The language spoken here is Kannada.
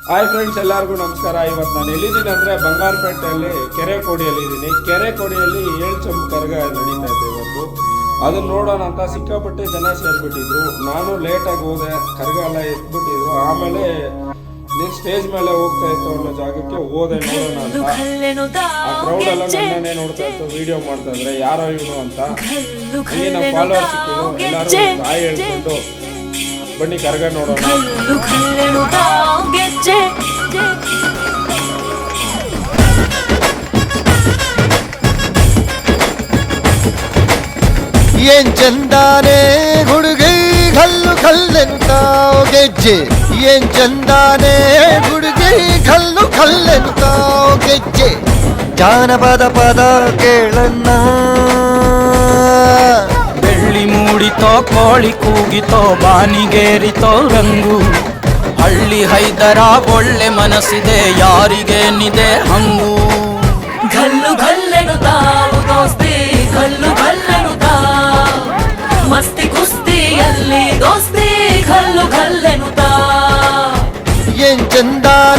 ಹಾಯ್ ಫ್ರೆಂಡ್ಸ್, ಎಲ್ಲರಿಗೂ ನಮಸ್ಕಾರ. ಇವತ್ತು ನಾನು ಎಲ್ಲಿದ್ದೀನಿ ಅಂದರೆ ಬಂಗಾರಪೇಟೆಯಲ್ಲಿ ಕೆರೆ ಕೋಡಿಯಲ್ಲಿ ಇದ್ದೀನಿ. ಕೆರೆ ಕೋಡಿಯಲ್ಲಿ 7 ಚಂಬು ಕರಗ ನಡೀತಾ ಇದೆ ಇವತ್ತು. ಅದನ್ನು ನೋಡೋಣ ಅಂತ ಸಿಕ್ಕಾಪಟ್ಟೆ ಜನ ಸೇರಿಬಿಟ್ಟಿದ್ರು. ನಾನು ಲೇಟಾಗಿ ಹೋದೆ, ಕರಗ ಎಲ್ಲ ಎತ್ಬಿಟ್ಟಿದ್ರು. ಆಮೇಲೆ ನೀನು ಸ್ಟೇಜ್ ಮೇಲೆ ಹೋಗ್ತಾ ಇತ್ತು ಅನ್ನೋ ಜಾಗಕ್ಕೆ ಹೋದೆ ನೋಡೋಣ ಅಂತ. ಆ ಕ್ರೌಡ್ ಎಲ್ಲ ನನ್ನನ್ನೇ ನೋಡ್ತಾ ಇತ್ತು, ವಿಡಿಯೋ ಮಾಡ್ತಾ ಇದ್ರೆ ಯಾರೋ ಇವನು ಅಂತ. ಇಲ್ಲಿ ನಮ್ಮ ಫಾಲೋವರ್ ಸಿಕ್ಕಿದ್ರು, ಎಲ್ಲರೂ ಹಾಯ್ ಹೇಳ್ಕೊಂಡು ಬನ್ನಿ ಕರಗ ನೋಡೋಣ. ಏನ್ ಚಂದಾನೆ ಹುಡುಗಿ ಕಲ್ಲು ಕಲ್ಲೆನ್ನುತ್ತಾವ ಗೆಜ್ಜೆ. ಏನ್ ಚಂದಾನೆ ಹುಡುಗಿ ಕಲ್ಲು ಕಲ್ಲೆನ್ನುತ್ತಾವ ಗೆಜ್ಜೆ. ಜಾನಪದ ಪದ ಕೇಳಣ್ಣ. ಬೆಳ್ಳಿ ಮೂಡಿತೋ, ಕೋಳಿ ಕೂಗಿತೋ, ಬಾನಿಗೇರಿತೋ ರಂಗು. ಹಳ್ಳಿ ಹೈದರ ಒಳ್ಳೆ ಮನಸ್ಸಿದೆ, ಯಾರಿಗೇನಿದೆ ಹಂಗು. ಗಲ್ಲು ಗಲ್ಲೆನುತ್ತಾವು ದೋಸ್ತಿ, ಗಲ್ಲು ಗಲ್ಲೆನುತ್ತಾವ್. ಮಸ್ತಿ ಕುಸ್ತಿಯಲ್ಲಿ ದೋಸ್ತಿ, ಗಲ್ಲು ಗಲ್ಲೆನುತ್ತಾವ್. ಏನ್ ಚಂದಾನೆ